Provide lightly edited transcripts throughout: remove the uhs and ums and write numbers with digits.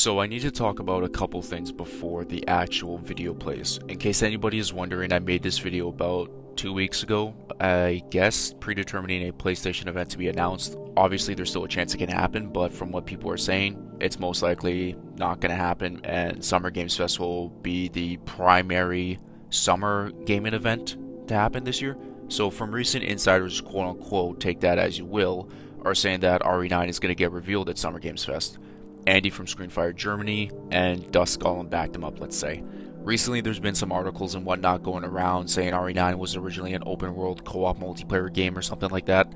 So I need to talk about a couple things before the actual video plays. In case anybody is wondering, I made this video about 2 weeks ago, I guess, predetermining a PlayStation event to be announced. Obviously there's still a chance it can happen, but from what people are saying, it's most likely not going to happen, and Summer Games Fest will be the primary summer gaming event to happen this year. So from recent insiders, quote unquote, take that as you will, are saying that RE9 is going to get revealed at Summer Games Fest. Andy from Screenfire Germany and Dust Golem backed him up, let's say. Recently, there's been some articles and whatnot going around saying RE9 was originally an open world co-op multiplayer game or something like that.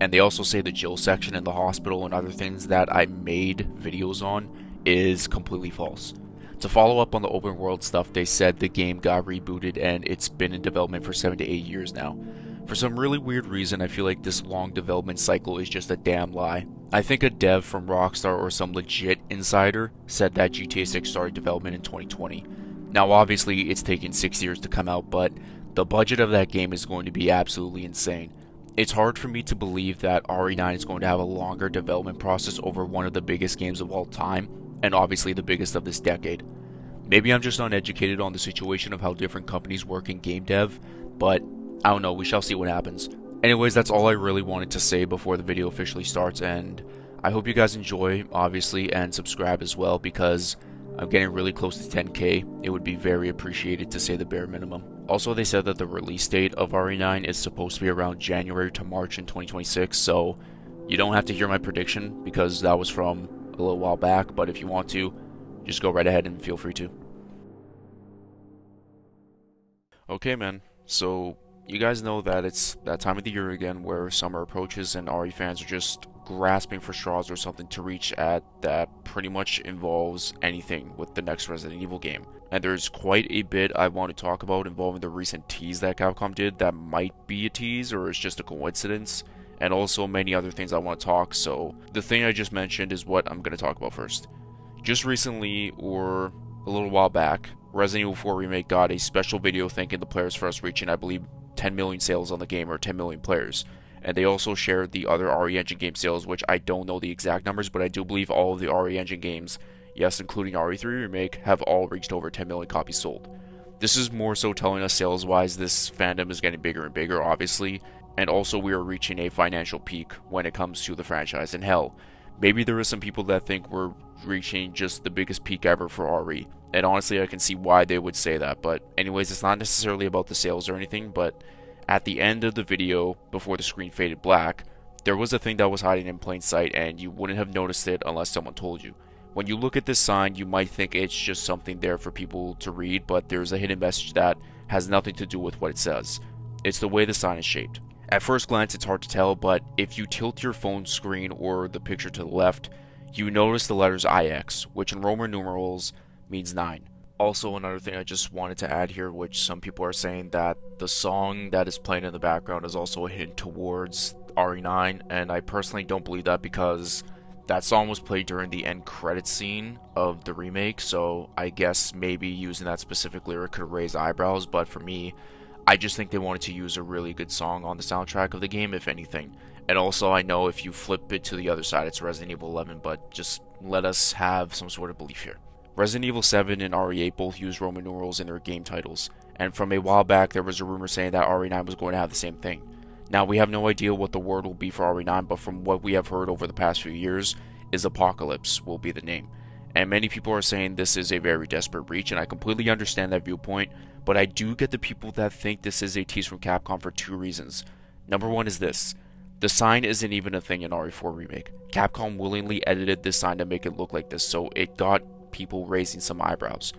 And they also say the Jill section in the hospital and other things that I made videos on is completely false. To follow up on the open world stuff, they said the game got rebooted and it's been in development for 7 to 8 years now. For some really weird reason, I feel like this long development cycle is just a damn lie. I think a dev from Rockstar or some legit insider said that GTA 6 started development in 2020. Now obviously it's taken 6 years to come out, but the budget of that game is going to be absolutely insane. It's hard for me to believe that RE9 is going to have a longer development process over one of the biggest games of all time, and obviously the biggest of this decade. Maybe I'm just uneducated on the situation of how different companies work in game dev, but I don't know, we shall see what happens. Anyways, that's all I really wanted to say before the video officially starts, and I hope you guys enjoy, obviously, and subscribe as well, because I'm getting really close to 10k. It would be very appreciated, to say the bare minimum. Also, they said that the release date of RE9 is supposed to be around January to March in 2026, so you don't have to hear my prediction, because that was from a little while back, but if you want to, just go right ahead and feel free to. Okay, man, so you guys know that it's that time of the year again where summer approaches and RE fans are just grasping for straws or something to reach at that pretty much involves anything with the next Resident Evil game. And there's quite a bit I want to talk about involving the recent tease that Capcom did that might be a tease or is just a coincidence, and also many other things I want to talk, so the thing I just mentioned is what I'm going to talk about first. Just recently, or a little while back, Resident Evil 4 Remake got a special video thanking the players for us reaching, I believe, 10 million sales on the game, or 10 million players. And they also shared the other RE Engine game sales, which I don't know the exact numbers, but I do believe all of the RE Engine games, yes, including RE3 Remake, have all reached over 10 million copies sold. This is more so telling us sales-wise this fandom is getting bigger and bigger, obviously, and also we are reaching a financial peak when it comes to the franchise. And hell, maybe there are some people that think we're reaching just the biggest peak ever for RE. And honestly, I can see why they would say that. But anyways, it's not necessarily about the sales or anything, but at the end of the video, before the screen faded black, there was a thing that was hiding in plain sight, and you wouldn't have noticed it unless someone told you. When you look at this sign, you might think it's just something there for people to read, but there's a hidden message that has nothing to do with what it says. It's the way the sign is shaped. At first glance, it's hard to tell, but if you tilt your phone screen or the picture to the left, you notice the letters IX, which in Roman numerals means 9. Also, another thing I just wanted to add here, which some people are saying that the song that is playing in the background is also a hint towards RE9, and I personally don't believe that because that song was played during the end credits scene of the remake, so I guess maybe using that specific lyric could raise eyebrows, but for me, I just think they wanted to use a really good song on the soundtrack of the game, if anything. And also, I know if you flip it to the other side, it's Resident Evil 11, but just let us have some sort of belief here. Resident Evil 7 and RE8 both use Roman numerals in their game titles, and from a while back there was a rumor saying that RE9 was going to have the same thing. Now, we have no idea what the word will be for RE9, but from what we have heard over the past few years, is Apocalypse will be the name. And many people are saying this is a very desperate reach, and I completely understand that viewpoint, but I do get the people that think this is a tease from Capcom for two reasons. Number one is this: the sign isn't even a thing in RE4 Remake. Capcom willingly edited this sign to make it look like this, so it got people raising some eyebrows.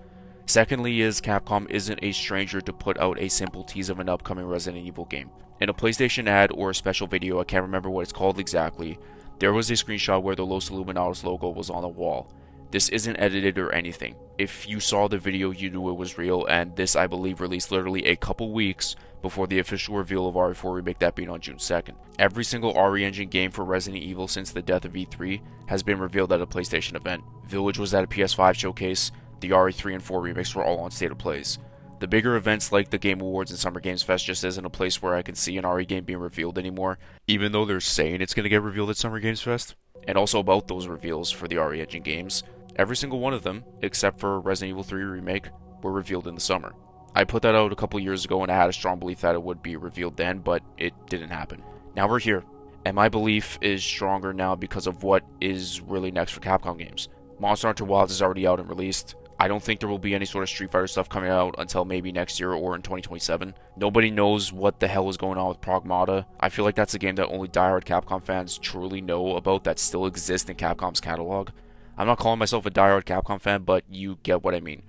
Secondly is Capcom isn't a stranger to put out a simple tease of an upcoming Resident Evil game. In a PlayStation ad or a special video, I can't remember what it's called exactly, there was a screenshot where the Los Illuminados logo was on the wall. This isn't edited or anything. If you saw the video, you knew it was real, and this, I believe, released literally a couple weeks before the official reveal of RE4 Remake, that being on June 2nd. Every single RE Engine game for Resident Evil since the death of E3 has been revealed at a PlayStation event. Village was at a PS5 showcase, the RE3 and 4 remakes were all on State of Plays. The bigger events like the Game Awards and Summer Games Fest just isn't a place where I can see an RE game being revealed anymore, even though they're saying it's going to get revealed at Summer Games Fest. And also about those reveals for the RE Engine games, Every single one of them, except for Resident Evil 3 Remake, were revealed in the summer. I put that out a couple years ago and I had a strong belief that it would be revealed then, but it didn't happen. Now we're here, and my belief is stronger now because of what is really next for Capcom games. Monster Hunter Wilds is already out and released. I don't think there will be any sort of Street Fighter stuff coming out until maybe next year or in 2027. Nobody knows what the hell is going on with Pragmata. I feel like that's a game that only diehard Capcom fans truly know about that still exists in Capcom's catalog. I'm not calling myself a diehard Capcom fan, but you get what I mean.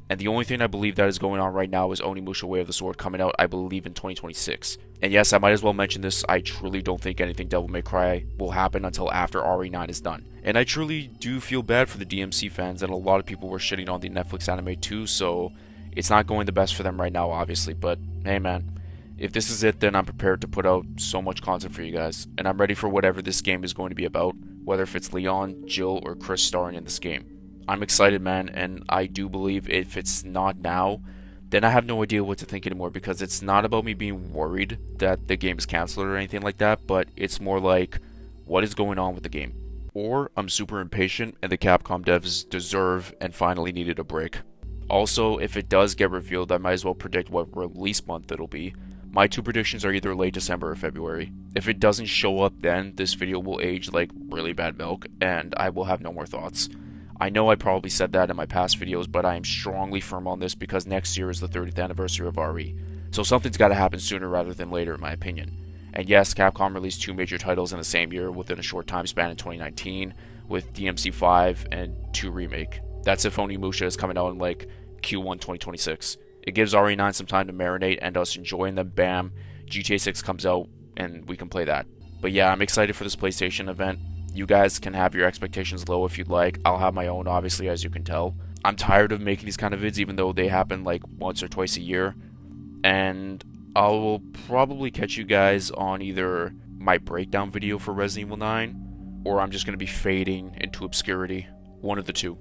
And the only thing I believe that is going on right now is Onimusha Way of the Sword coming out, I believe, in 2026. And yes, I might as well mention this, I truly don't think anything Devil May Cry will happen until after RE9 is done. And I truly do feel bad for the DMC fans, and a lot of people were shitting on the Netflix anime too, so it's not going the best for them right now, obviously. But hey man, if this is it, then I'm prepared to put out so much content for you guys. And I'm ready for whatever this game is going to be about, whether if it's Leon, Jill, or Chris starring in this game. I'm excited, man, and I do believe if it's not now, then I have no idea what to think anymore, because it's not about me being worried that the game is cancelled or anything like that, but it's more like, what is going on with the game? Or I'm super impatient and the Capcom devs deserve and finally needed a break. Also, if it does get revealed, I might as well predict what release month it'll be. My two predictions are either late December or February. If it doesn't show up then, this video will age like really bad milk, and I will have no more thoughts. I know I probably said that in my past videos, but I am strongly firm on this because next year is the 30th anniversary of RE. So something's got to happen sooner rather than later, in my opinion. And yes, Capcom released two major titles in the same year within a short time span in 2019, with DMC5 and 2 Remake. That's if Onimusha is coming out in like Q1 2026. It gives RE9 some time to marinate and us enjoying them. Bam, GTA 6 comes out and we can play that. But yeah, I'm excited for this PlayStation event. You guys can have your expectations low if you'd like. I'll have my own, obviously, as you can tell. I'm tired of making these kind of vids, even though they happen like once or twice a year. And I will probably catch you guys on either my breakdown video for Resident Evil 9, or I'm just going to be fading into obscurity. One of the two.